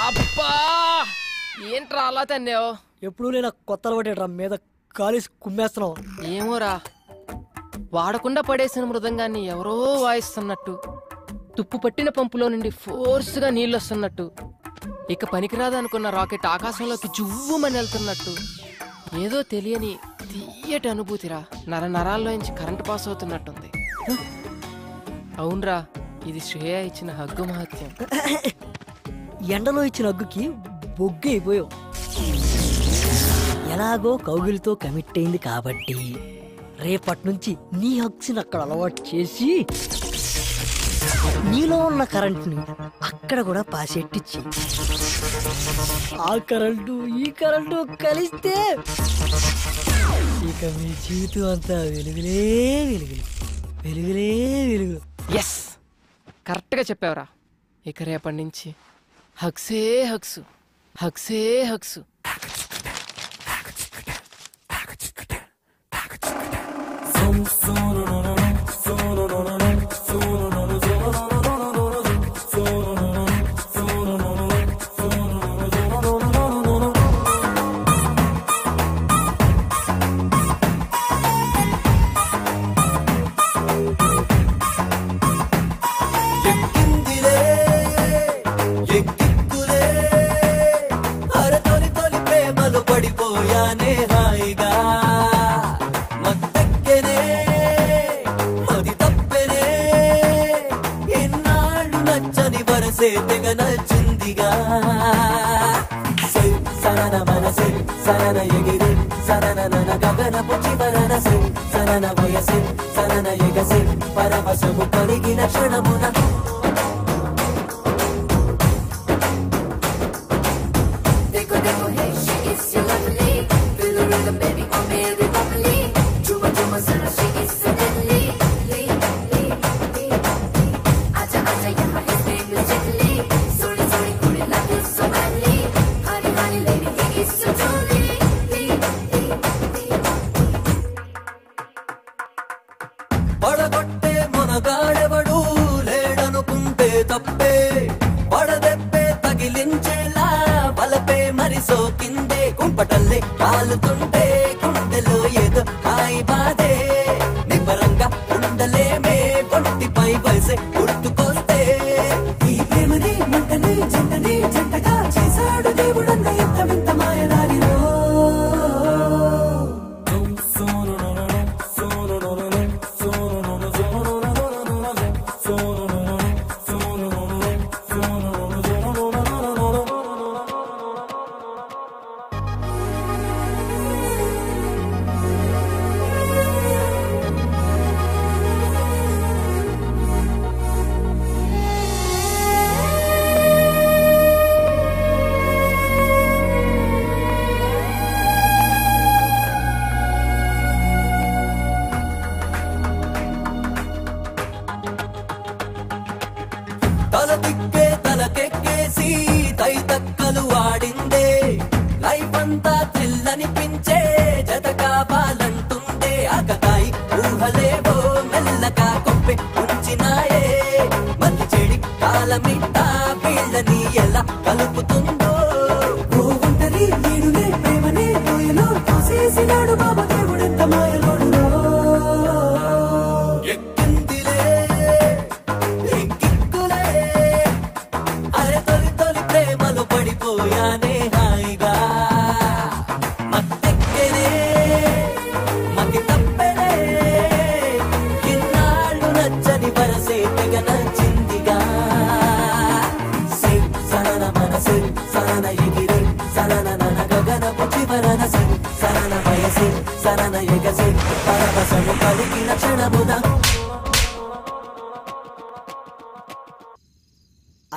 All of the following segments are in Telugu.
అబ్బా ఏంట్రా అలా తన్నావు? ఎప్పుడు నేను కొత్త అలవాటేట్రా మీద కాలేసి కుమ్మేస్తున్నావు. ఏమోరా, వాడకుండా పడేసిన మృదంగాన్ని ఎవరో వాయిస్తున్నట్టు, తుప్పు పట్టిన పంపులో నుండి ఫోర్స్గా నీళ్ళు వస్తున్నట్టు, ఇక పనికిరాదనుకున్న రాకెట్ ఆకాశంలోకి జువ్వుమని వెళ్తున్నట్టు, ఏదో తెలియని తీయటి అనుభూతిరా. నరాల్లోంచి కరెంటు పాస్ అవుతున్నట్టుంది. అవునరా, ఇది శ్రేయ ఇచ్చిన హగ్గు మహత్యం. ఎండలో ఇచ్చిన హగ్గుకి బొగ్గు అయిపోయావు. ఎలాగో కౌగిలితో కమిట్ అయింది కాబట్టి రేపటి నుంచి నీ హగ్స్ని అక్కడ అలవాటు చేసి నీలో ఉన్న కరెంట్ని అక్కడ కూడా పాసెట్టిచ్చి ఆ కరెంటు ఈ కరెంటు కలిస్తే ఇక మీ జీవితం అంతా వెలుగులే వెలుగులు, వెలుగులే వెలుగులు. ఎస్, కరెక్ట్గా చెప్పావురా. ఇక రేపటి నుంచి హగ్సే హగ్సు, హగ్సే హగ్సు.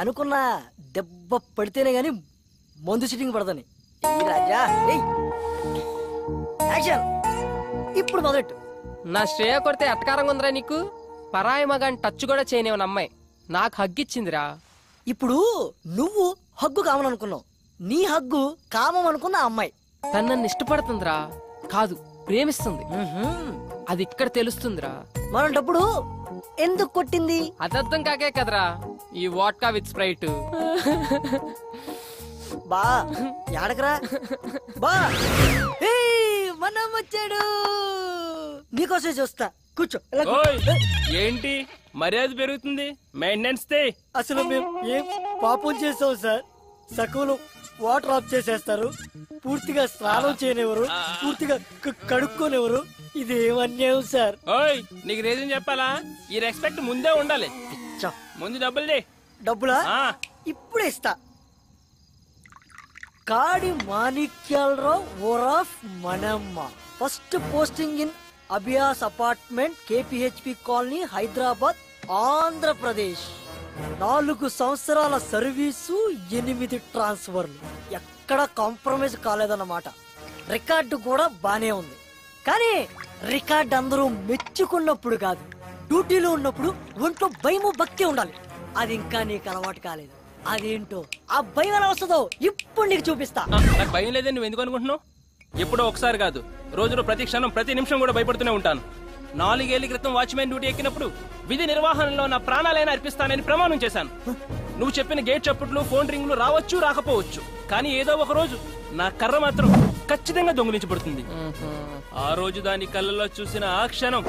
అనుకున్నా దెబ్బ పడితేనే గాని మందు సిట్టింగ్ పడదని. రాజా యాక్షన్ ఇప్పుడు మొదలెట్టు. నా శ్రేయ కొడితే అట్కారంగా ఉందిరా నీకు? పరాయి మగాని టచ్ కూడా చేయనివని అమ్మాయి నాకు హగ్గిచ్చిందిరా. ఇప్పుడు నువ్వు హగ్గు కామననుకున్నావు, నీ హగ్గు కామం అనుకున్న అమ్మాయి తను నన్ను ఇష్టపడుతుందిరా, కాదు ప్రేమిస్తుంది. అది ఇక్కడ తెలుస్తుందిరా. మనం డబ్బులు ఎందుకు కొట్టింది? అదర్థం కాకే కదరా ఈ వాట్కా విత్ స్ప్రైట్. బా యాడకరా బా. మనం వచ్చాడు, నీకోసం చూస్తా, కూర్చో. ఏంటి మర్యాద పెరుగుతుంది, మెయింటెనెన్స్ అసలు మేము ఏం పాపం చేసాం సార్? సకులు వాటర్ ఆఫ్ చేసేస్తారు, పూర్తిగా స్నానం చేయనివ్వరు, పూర్తిగా కడుక్కోనివ్వరు. ఇది ఏమన్యాయం సార్? ఓయ్ నీకు రీజన్ చెప్పాలా? ఈ రెస్పెక్ట్ ముందే ఉండాలి. ముందు డబ్బులు డబ్బులా? ఇప్పుడే ఇస్తా. కాడి మాణిక్యాలరావు ఓరాఫ్ మనమ్మ, first posting in Abhyas apartment, KPHB colony, Hyderabad, Andhra Pradesh. 4 సంవత్సరాల సర్వీసు, 8 ట్రాన్స్ఫర్లు. ఎక్కడ కాంప్రమైజ్ కాలేదన్నమాట. రికార్డు కూడా బానే ఉంది, కానీ రికార్డు అందరూ మెచ్చుకున్నప్పుడు కాదు, డ్యూటీలో ఉన్నప్పుడు ఒంట్లో భయము భక్తి ఉండాలి. అది ఇంకా నీకు అలవాటు కాలేదు. అదేంటో ఆ భయం ఎలా వస్తుందో ఇప్పుడు నీకు చూపిస్తా. నాకు భయం లేదని నువ్వు ఎందుకు అనుకుంటున్నావు? ఎప్పుడో ఒకసారి కాదు, రోజులో ప్రతి క్షణం ప్రతి నిమిషం కూడా భయపడుతూనే ఉంటాను. 4 ఏళ్ల క్రితం వాచ్మెన్ డ్యూటీ ఎక్కినప్పుడు విధి నిర్వహణలో నా ప్రాణాలైనా అర్పిస్తానని ప్రమాణం చేశాను. నువ్వు చెప్పిన గేట్ చప్పుట్లు, ఫోన్ రింగులు రావచ్చు రాకపోవచ్చు, కానీ ఏదో ఒక రోజు నా కర్ర మాత్రం ఖచ్చితంగా దొంగిలించబడుతుంది. ఆ రోజు దాని కళ్ళలో చూసిన ఆ క్షణం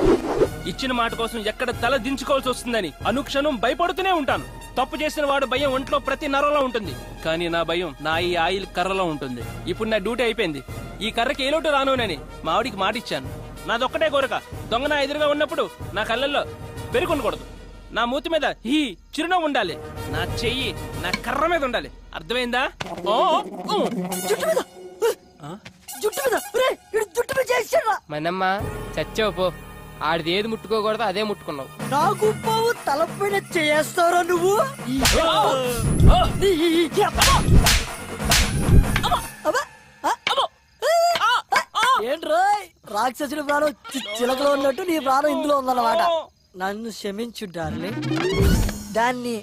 ఇచ్చిన మాట కోసం ఎక్కడ తల దించుకోవాల్సి వస్తుందని అనుక్షణం భయపడుతూనే ఉంటాను. తప్పు చేసిన వాడు భయం ఒంట్లో ప్రతి నరంలో ఉంటుంది, కానీ నా భయం నా ఈ ఆయిల్ కర్రలో ఉంటుంది. ఇప్పుడు నా డ్యూటీ అయిపోయింది, ఈ కర్రకి ఏ లోటు రానునని మా ఆవిడికి మాట ఇచ్చాను. నాదొక్కటే కోరిక, దొంగ నా ఎదురుగా ఉన్నప్పుడు నా కళ్ళల్లో పెరుగుండకూడదు, నా మూతి మీద ఈ చిరునవ్వు ఉండాలి, నా చెయ్యి నా కర్ర మీద ఉండాలి. అర్థమైందా? మనమ్మ చచ్చావు పో, ఆడిది ఏది ముట్టుకోకూడదు అదే ముట్టుకున్నావు. నాకు పావు తలపైన చేస్తారా నువ్వు? ఏంట్రా రాక్షసుడి ప్రాణం చిలకలో ఉన్నట్టు నీ ప్రాణం ఇందులో ఉందన్నమాట. నన్ను క్షమించు డార్లింగ్. దాన్ని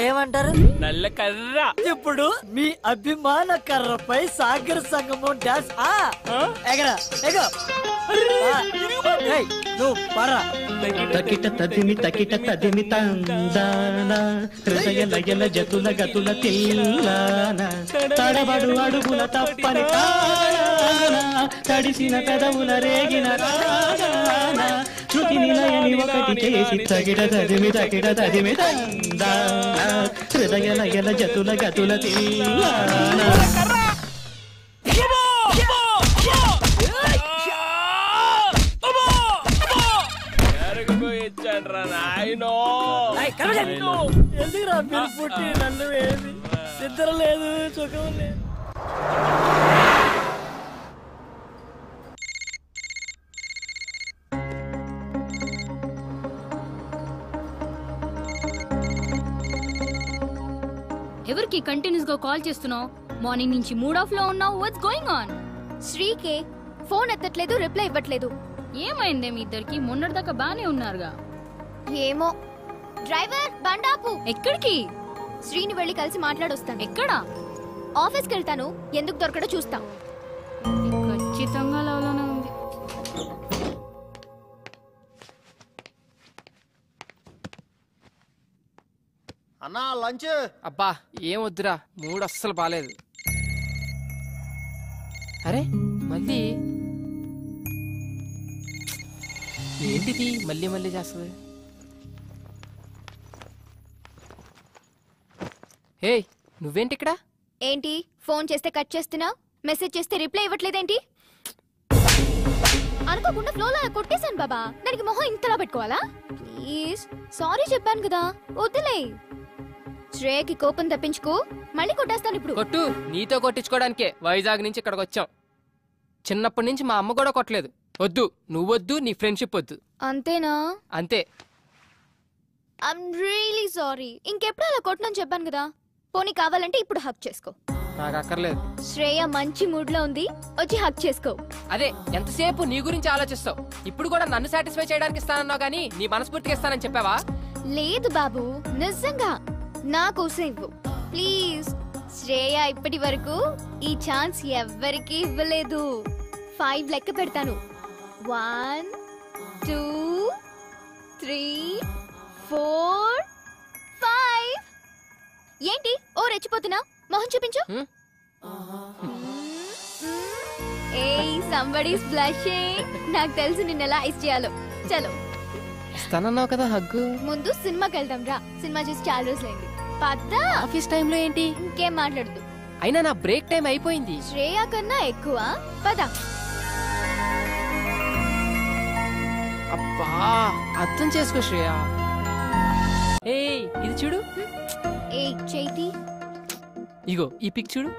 ఏమంటారు? నల్ల కర్ర. ఇప్పుడు మీ అభిమాన కర్రపై సాగర్ సంగమం డాన్స్. ఎగరా ఎగో నువ్వు పరా. తకిట తదిమి తకిట తదిమి తందాన, హృదయ లయల జతుల గతుల తిల్లాన, తడబడు అడుగుల తప్పని తాన, తడిసిన పెదవుల రేగిన రాగాన, శృతి నిలయని ఒకటి చేసి తగిట తదిమి తకిట తదిమి తందాన, హృదయ లయల జతుల గతుల తిల్లాన. ఎందుకురా మీరు పుట్టి నన్ను వేసి నిద్ర లేదు, సుఖం లేదు. ఎవరికి కంటిన్యూస్ గా కాల్ చేస్తున్నావు? మార్నింగ్ నుంచి మూడ్ ఆఫ్ లో ఉన్నావు. What's going on? శ్రీకే ఫోన్ ఎత్తట్లేదు, రిప్లై ఇవ్వట్లేదు. ఏమైందే మీ ఇద్దరికి? మొన్నటిదాకా బానే ఉన్నారుగా. ఏమో. డ్రైవర్ బండాపు. ఎక్కడికి? శ్రీని వెళ్ళి కలిసి మాట్లాడొస్తాను. ఎక్కడ? ఆఫీస్కి వెళ్తాను, ఎందుకు దొరకడో చూస్తా. ఖచ్చితంగా లవ్లోనే ఉంది. అన్నా లంచ్. అబ్బా ఏం వద్దురా, మూడు అస్సలు బాలేదు. అరే మళ్ళీ ఏంటిది మళ్ళీ మళ్ళీ చేస్తుంది? హే నువ్వేంటి ఇక్కడ? ఏంటి ఫోన్ చేస్తే కట్ చేస్తున్నా, మెసేజ్ చేస్తే రిప్లై ఇవ్వట్లేదేంటి? అనుకోకుండా ఫ్లోలో కొట్టేశాను బాబా, దానికి మొహం ఇంతలా పెట్టుకోవాలా? ప్లీజ్ సారీ చెప్పాను కదా, వద్దులే. శ్రేయకి కోపం తప్పించుకో, మళ్ళీ కొట్టేస్తాను ఇప్పుడు. కొట్టు, నీతో కొట్టించుకోవడానికే వైజాగ్ నుంచి ఇక్కడికి వచ్చాం. చిన్నప్పటి నుంచి మా అమ్మ కూడా కొట్టలేదు. వద్దు, నువ్వొద్దు, నీ ఫ్రెండ్షిప్ వద్దు. అంతేనా? అంతే. I'm really sorry. ఇంకెప్పుడు అలా కొట్టనని చెప్పాను కదా. పోనీ కావాలంటే ఇప్పుడు హక్ చేసుకో. నాకు అక్కర్లేదు. శ్రేయ మంచి మూడ్ లో ఉంది, వచ్చి హక్ చేసుకో. అదే ఎంతసేపు నీ గురించి ఆలోచిస్తావు. ఇప్పుడు కూడా నన్ను సాటిస్ఫై చేయడానికి ఇస్తానన్నావు గానీ నీ మనస్ఫూర్తిగా ఇస్తానని చెప్పావా? లేదు బాబు, నిజంగా నా కోసం ఇవ్వు ప్లీజ్. శ్రేయ ఇప్పటి వరకు ఈ ఛాన్స్ ఎవ్వరికి ఇవ్వలేదు. 5 లెక్క పెడతాను. 1 2 3 4 5 ఏంటి ఓ రెచ్చిపోతున్నా మొహం చూపించు ఏయ్ సంబడీస్ బ్లషింగ్ నాకు తెలుసు నిన్ను ఎలా ఐస్ చేయాలో చలో ఇస్తానన్నావు కదా హగ్గు. ముందు సినిమాకి వెళ్దాం రా సినిమా చూసి చాలా రోజులైంది పద్దా ఆఫీస్ టైంలో ఏంటి? ఇంకేం మాట్లాడదు అయినా నా బ్రేక్ టైం అయిపోయింది. శ్రేయ కన్నా ఎక్కువ పద అబ్బా అర్థం చేసుకో శ్రేయ. ఏయ్ ఇది చూడు. ఏయ్ చైతి ఇగో ఈ పిక్ చూడు.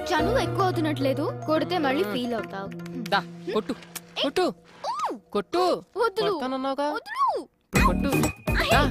చనువు ఎక్కువ అవుతున్నట్లేదు కొడితే మళ్ళీ ఫీల్ అవుతావు దా కొట్టు కొట్టు కొట్టు వదులు కొడతానన్నావుగా. వదులు కొట్టు దా.